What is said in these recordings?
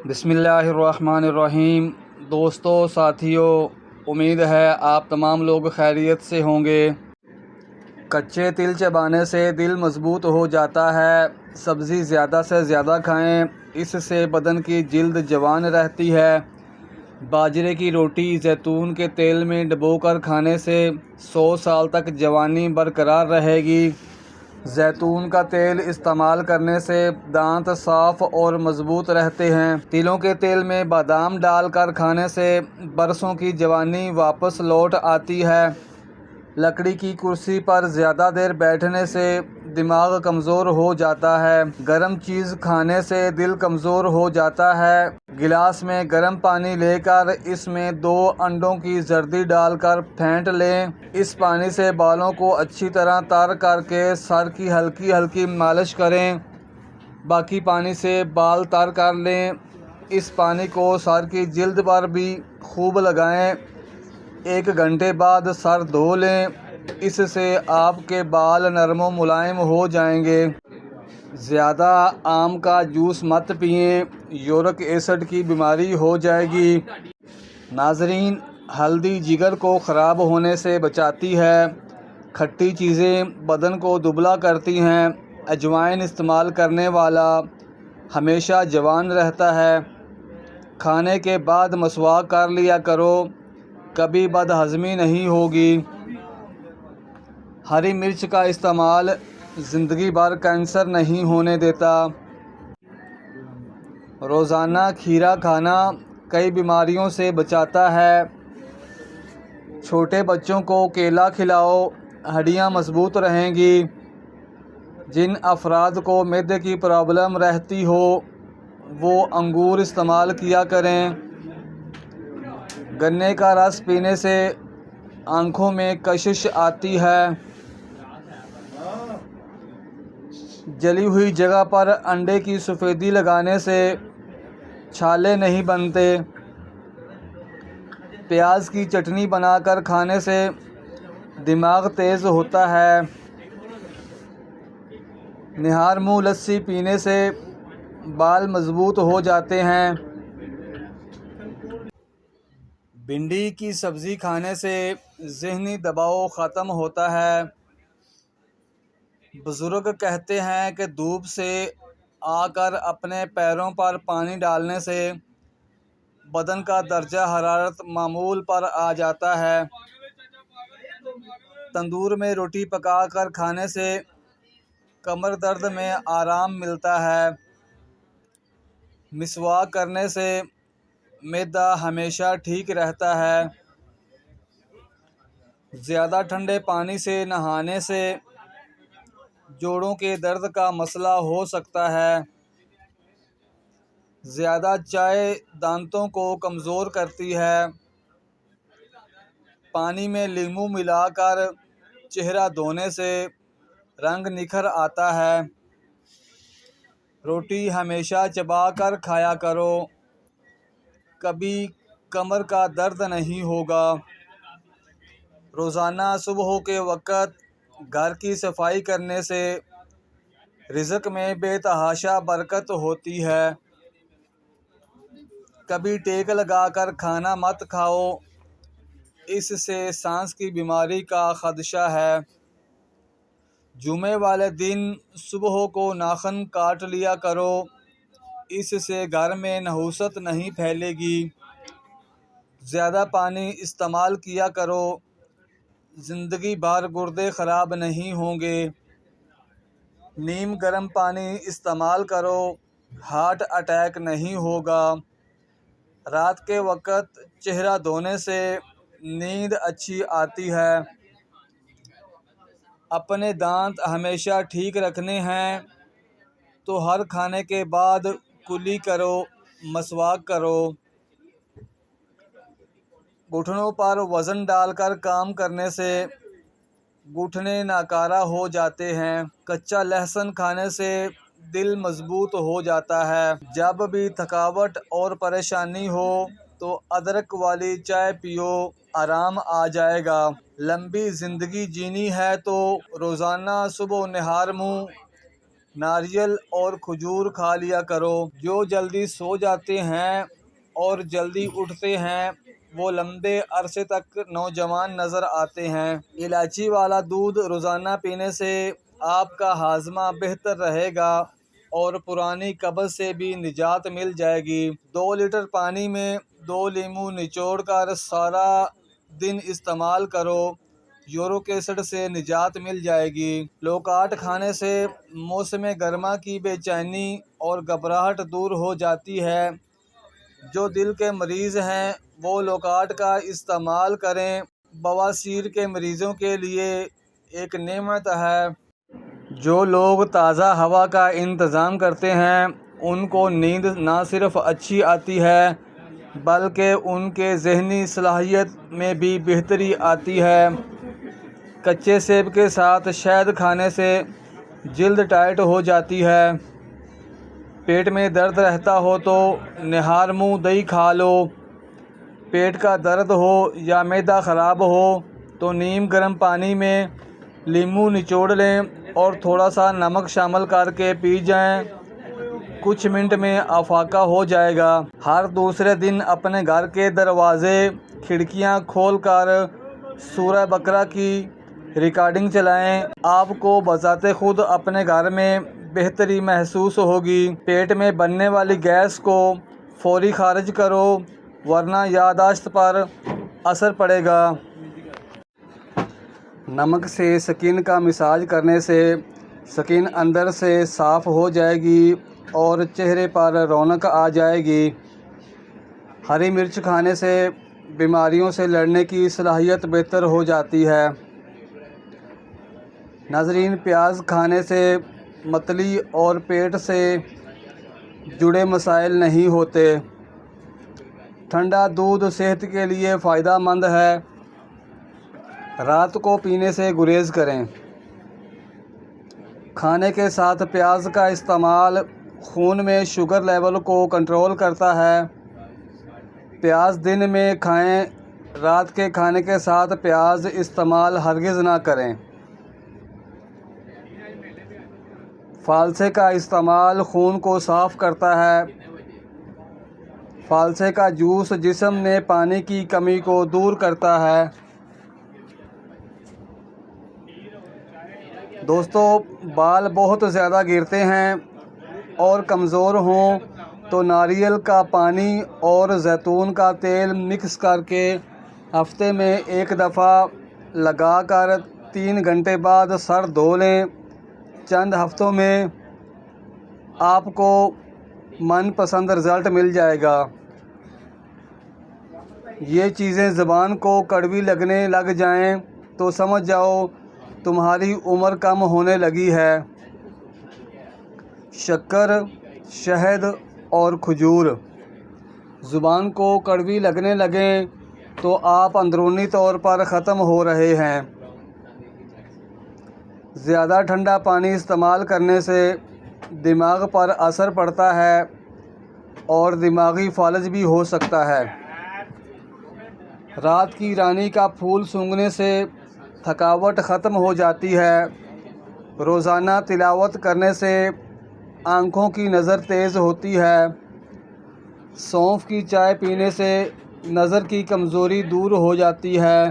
بسم اللہ الرحمن الرحیم۔ دوستو، ساتھیو، امید ہے آپ تمام لوگ خیریت سے ہوں گے۔ کچے تل چبانے سے دل مضبوط ہو جاتا ہے۔ سبزی زیادہ سے زیادہ کھائیں، اس سے بدن کی جلد جوان رہتی ہے۔ باجرے کی روٹی زیتون کے تیل میں ڈبو کر کھانے سے 100 سال تک جوانی برقرار رہے گی۔ زیتون کا تیل استعمال کرنے سے دانت صاف اور مضبوط رہتے ہیں۔ تلوں کے تیل میں بادام ڈال کر کھانے سے برسوں کی جوانی واپس لوٹ آتی ہے۔ لکڑی کی کرسی پر زیادہ دیر بیٹھنے سے دماغ کمزور ہو جاتا ہے۔ گرم چیز کھانے سے دل کمزور ہو جاتا ہے۔ گلاس میں گرم پانی لے کر اس میں 2 انڈوں کی زردی ڈال کر پھینٹ لیں۔ اس پانی سے بالوں کو اچھی طرح تر کر کے سر کی ہلکی ہلکی مالش کریں۔ باقی پانی سے بال تر کر لیں۔ اس پانی کو سر کی جلد پر بھی خوب لگائیں۔ 1 گھنٹے بعد سر دھو لیں۔ اس سے آپ کے بال نرم و ملائم ہو جائیں گے۔ زیادہ آم کا جوس مت پئیں، یورک ایسڈ کی بیماری ہو جائے گی۔ ناظرین، ہلدی جگر کو خراب ہونے سے بچاتی ہے۔ کھٹی چیزیں بدن کو دبلا کرتی ہیں۔ اجوائن استعمال کرنے والا ہمیشہ جوان رہتا ہے۔ کھانے کے بعد مسواک کر لیا کرو، کبھی بد ہضمی نہیں ہوگی۔ ہری مرچ کا استعمال زندگی بھر کینسر نہیں ہونے دیتا۔ روزانہ کھیرا کھانا کئی بیماریوں سے بچاتا ہے۔ چھوٹے بچوں کو کیلا کھلاؤ، ہڈیاں مضبوط رہیں گی۔ جن افراد کو معدے کی پرابلم رہتی ہو وہ انگور استعمال کیا کریں۔ گنے کا رس پینے سے آنکھوں میں کشش آتی ہے۔ جلی ہوئی جگہ پر انڈے کی سفیدی لگانے سے چھالے نہیں بنتے۔ پیاز کی چٹنی بنا کر کھانے سے دماغ تیز ہوتا ہے۔ نہار منہ لسی پینے سے بال مضبوط ہو جاتے ہیں۔ بھنڈی کی سبزی کھانے سے ذہنی دباؤ ختم ہوتا ہے۔ بزرگ کہتے ہیں کہ دھوپ سے آ کر اپنے پیروں پر پانی ڈالنے سے بدن کا درجہ حرارت معمول پر آ جاتا ہے۔ تندور میں روٹی پکا کر کھانے سے کمر درد میں آرام ملتا ہے۔ مسواک کرنے سے معدہ ہمیشہ ٹھیک رہتا ہے۔ زیادہ ٹھنڈے پانی سے نہانے سے جوڑوں کے درد کا مسئلہ ہو سکتا ہے۔ زیادہ چائے دانتوں کو کمزور کرتی ہے۔ پانی میں لیموں ملا کر چہرہ دھونے سے رنگ نکھر آتا ہے۔ روٹی ہمیشہ چبا کر کھایا کرو، کبھی کمر کا درد نہیں ہوگا۔ روزانہ صبح کے وقت گھر کی صفائی کرنے سے رزق میں بے تحاشا برکت ہوتی ہے۔ کبھی ٹیک لگا کر کھانا مت کھاؤ، اس سے سانس کی بیماری کا خدشہ ہے۔ جمعے والے دن صبح کو ناخن کاٹ لیا کرو، اس سے گھر میں نحوست نہیں پھیلے گی۔ زیادہ پانی استعمال کیا کرو، زندگی بھر گردے خراب نہیں ہوں گے۔ نیم گرم پانی استعمال کرو، ہارٹ اٹیک نہیں ہوگا۔ رات کے وقت چہرہ دھونے سے نیند اچھی آتی ہے۔ اپنے دانت ہمیشہ ٹھیک رکھنے ہیں تو ہر کھانے کے بعد کلی کرو، مسواک کرو۔ گھٹنوں پر وزن ڈال کر کام کرنے سے گھٹنے ناکارہ ہو جاتے ہیں۔ کچا لہسن کھانے سے دل مضبوط ہو جاتا ہے۔ جب بھی تھکاوٹ اور پریشانی ہو تو ادرک والی چائے پیو، آرام آ جائے گا۔ لمبی زندگی جینی ہے تو روزانہ صبح نہار منہ ناریل اور کھجور کھا لیا کرو۔ جو جلدی سو جاتے ہیں اور جلدی اٹھتے ہیں وہ لمبے عرصے تک نوجوان نظر آتے ہیں۔ الائچی والا دودھ روزانہ پینے سے آپ کا ہاضمہ بہتر رہے گا اور پرانی قبض سے بھی نجات مل جائے گی۔ 2 لیٹر پانی میں 2 لیموں نچوڑ کر سارا دن استعمال کرو، یورک ایسڈ سے نجات مل جائے گی۔ لوکاٹ کھانے سے موسم گرما کی بے چینی اور گھبراہٹ دور ہو جاتی ہے۔ جو دل کے مریض ہیں وہ لوکاٹ کا استعمال کریں۔ بواسیر کے مریضوں کے لیے ایک نعمت ہے۔ جو لوگ تازہ ہوا کا انتظام کرتے ہیں ان کو نیند نہ صرف اچھی آتی ہے بلکہ ان کے ذہنی صلاحیت میں بھی بہتری آتی ہے۔ کچے سیب کے ساتھ شہد کھانے سے جلد ٹائٹ ہو جاتی ہے۔ پیٹ میں درد رہتا ہو تو نہار منہ دہی کھا لو۔ پیٹ کا درد ہو یا معدہ خراب ہو تو نیم گرم پانی میں لیموں نچوڑ لیں اور تھوڑا سا نمک شامل کر کے پی جائیں، کچھ منٹ میں افاقہ ہو جائے گا۔ ہر دوسرے دن اپنے گھر کے دروازے کھڑکیاں کھول کر سورہ بقرہ کی ریکارڈنگ چلائیں، آپ کو بذات خود اپنے گھر میں بہتری محسوس ہوگی۔ پیٹ میں بننے والی گیس کو فوری خارج کرو ورنہ یادداشت پر اثر پڑے گا۔ نمک سے سکن کا مساج کرنے سے سکن اندر سے صاف ہو جائے گی اور چہرے پر رونق آ جائے گی۔ ہری مرچ کھانے سے بیماریوں سے لڑنے کی صلاحیت بہتر ہو جاتی ہے۔ ناظرین، پیاز کھانے سے متلی اور پیٹ سے جڑے مسائل نہیں ہوتے۔ ٹھنڈا دودھ صحت کے لیے فائدہ مند ہے، رات کو پینے سے گریز کریں۔ کھانے کے ساتھ پیاز کا استعمال خون میں شوگر لیول کو کنٹرول کرتا ہے۔ پیاز دن میں کھائیں، رات کے کھانے کے ساتھ پیاز استعمال ہرگز نہ کریں۔ فالسے کا استعمال خون کو صاف کرتا ہے۔ فالسے کا جوس جسم میں پانی کی کمی کو دور کرتا ہے۔ دوستو، بال بہت زیادہ گرتے ہیں اور کمزور ہوں تو ناریل کا پانی اور زیتون کا تیل مکس کر کے ہفتے میں 1 دفعہ لگا کر 3 گھنٹے بعد سر دھو لیں۔ چند ہفتوں میں آپ کو من پسند رزلٹ مل جائے گا۔ یہ چیزیں زبان کو کڑوی لگنے لگ جائیں تو سمجھ جاؤ تمہاری عمر کم ہونے لگی ہے۔ شکر، شہد اور کھجور زبان کو کڑوی لگنے لگیں تو آپ اندرونی طور پر ختم ہو رہے ہیں۔ زیادہ ٹھنڈا پانی استعمال کرنے سے دماغ پر اثر پڑتا ہے اور دماغی فالج بھی ہو سکتا ہے۔ رات کی رانی کا پھول سونگھنے سے تھکاوٹ ختم ہو جاتی ہے۔ روزانہ تلاوت کرنے سے آنکھوں کی نظر تیز ہوتی ہے۔ سونف کی چائے پینے سے نظر کی کمزوری دور ہو جاتی ہے۔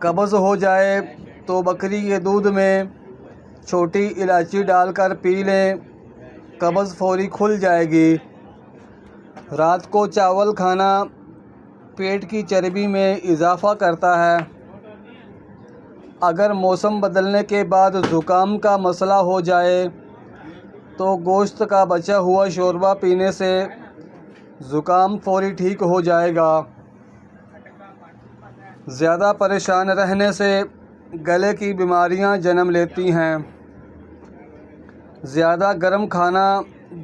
قبض ہو جائے تو بکری کے دودھ میں چھوٹی الائچی ڈال کر پی لیں، قبض فوری کھل جائے گی۔ رات کو چاول کھانا پیٹ کی چربی میں اضافہ کرتا ہے۔ اگر موسم بدلنے کے بعد زکام کا مسئلہ ہو جائے تو گوشت کا بچا ہوا شوربہ پینے سے زکام فوری ٹھیک ہو جائے گا۔ زیادہ پریشان رہنے سے گلے کی بیماریاں جنم لیتی ہیں۔ زیادہ گرم کھانا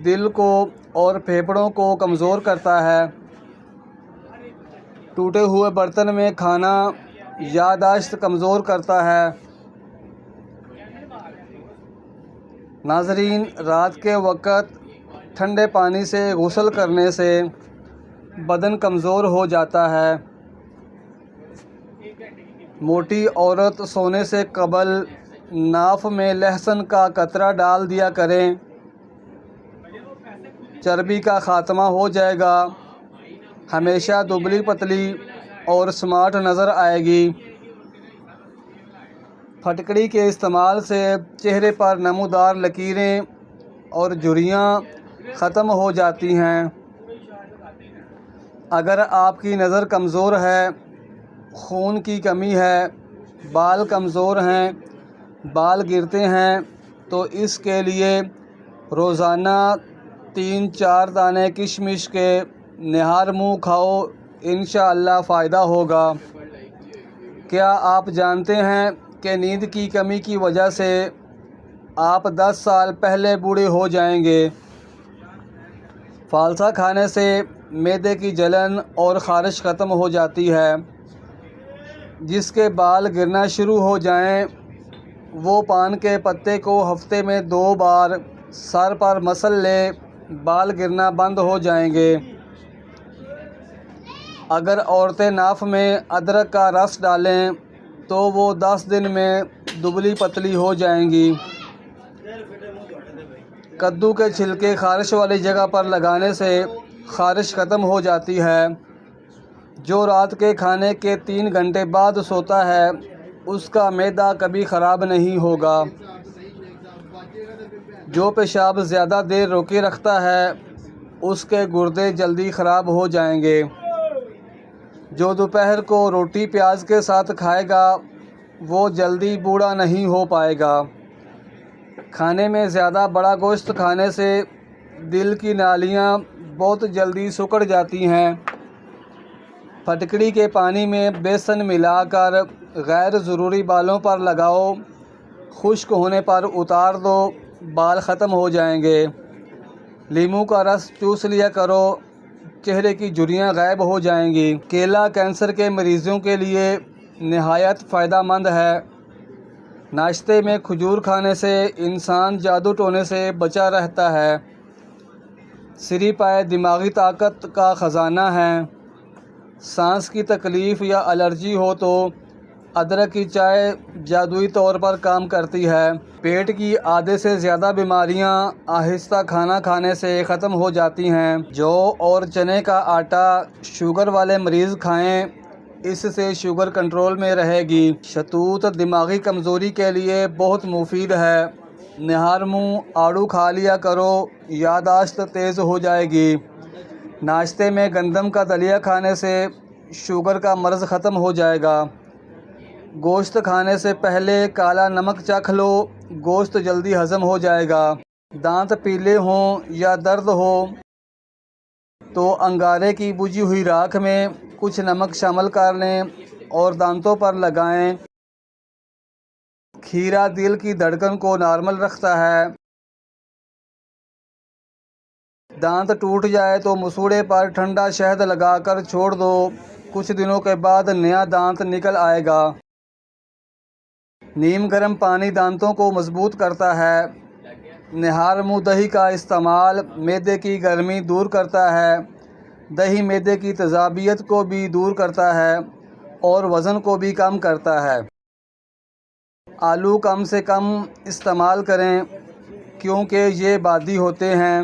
دل کو اور پھیپھڑوں کو کمزور کرتا ہے۔ ٹوٹے ہوئے برتن میں کھانا یادداشت کمزور کرتا ہے۔ ناظرین، رات کے وقت ٹھنڈے پانی سے غسل کرنے سے بدن کمزور ہو جاتا ہے۔ موٹی عورت سونے سے قبل ناف میں لہسن کا قطرہ ڈال دیا کریں، چربی کا خاتمہ ہو جائے گا، ہمیشہ دبلی پتلی اور سمارٹ نظر آئے گی۔ پھٹکڑی کے استعمال سے چہرے پر نمودار لکیریں اور جھریاں ختم ہو جاتی ہیں۔ اگر آپ کی نظر کمزور ہے، خون کی کمی ہے، بال کمزور ہیں، بال گرتے ہیں تو اس کے لیے روزانہ 3-4 دانے کشمش کے نہار منہ کھاؤ، انشاءاللہ فائدہ ہوگا۔ کیا آپ جانتے ہیں کہ نیند کی کمی کی وجہ سے آپ 10 سال پہلے بوڑھے ہو جائیں گے؟ فالسا کھانے سے معدے کی جلن اور خارش ختم ہو جاتی ہے۔ جس کے بال گرنا شروع ہو جائیں وہ پان کے پتے کو ہفتے میں 2 بار سر پر مسل لے، بال گرنا بند ہو جائیں گے۔ اگر عورتیں ناف میں ادرک کا رس ڈالیں تو وہ 10 دن میں دبلی پتلی ہو جائیں گی۔ کدو کے چھلکے خارش والی جگہ پر لگانے سے خارش ختم ہو جاتی ہے۔ جو رات کے کھانے کے 3 گھنٹے بعد سوتا ہے اس کا معدہ کبھی خراب نہیں ہوگا۔ جو پیشاب زیادہ دیر روکے رکھتا ہے اس کے گردے جلدی خراب ہو جائیں گے۔ جو دوپہر کو روٹی پیاز کے ساتھ کھائے گا وہ جلدی بوڑھا نہیں ہو پائے گا۔ کھانے میں زیادہ بڑا گوشت کھانے سے دل کی نالیاں بہت جلدی سکڑ جاتی ہیں۔ پھٹکڑی کے پانی میں بیسن ملا کر غیر ضروری بالوں پر لگاؤ، خشک ہونے پر اتار دو، بال ختم ہو جائیں گے۔ لیموں کا رس چوس لیا کرو، چہرے کی جھریاں غائب ہو جائیں گی۔ کیلا کینسر کے مریضوں کے لیے نہایت فائدہ مند ہے۔ ناشتے میں کھجور کھانے سے انسان جادو ٹونے سے بچا رہتا ہے۔ سری پائے دماغی طاقت کا خزانہ ہے۔ سانس کی تکلیف یا الرجی ہو تو ادرک کی چائے جادوئی طور پر کام کرتی ہے۔ پیٹ کی آدھے سے زیادہ بیماریاں آہستہ کھانا کھانے سے ختم ہو جاتی ہیں۔ جو اور چنے کا آٹا شوگر والے مریض کھائیں، اس سے شوگر کنٹرول میں رہے گی۔ شہتوت دماغی کمزوری کے لیے بہت مفید ہے۔ نہار منہ آڑو کھا لیا کرو، یادداشت تیز ہو جائے گی۔ ناشتے میں گندم کا دلیا کھانے سے شوگر کا مرض ختم ہو جائے گا۔ گوشت کھانے سے پہلے کالا نمک چکھ لو، گوشت جلدی ہضم ہو جائے گا۔ دانت پیلے ہوں یا درد ہو تو انگارے کی بجھی ہوئی راکھ میں کچھ نمک شامل کر لیں اور دانتوں پر لگائیں۔ کھیرا دل کی دھڑکن کو نارمل رکھتا ہے۔ دانت ٹوٹ جائے تو مسوڑے پر ٹھنڈا شہد لگا کر چھوڑ دو، کچھ دنوں کے بعد نیا دانت نکل آئے گا۔ نیم گرم پانی دانتوں کو مضبوط کرتا ہے۔ نہار منہ دہی کا استعمال معدے کی گرمی دور کرتا ہے۔ دہی معدے کی تیزابیت کو بھی دور کرتا ہے اور وزن کو بھی کم کرتا ہے۔ آلو کم سے کم استعمال کریں کیونکہ یہ بادی ہوتے ہیں۔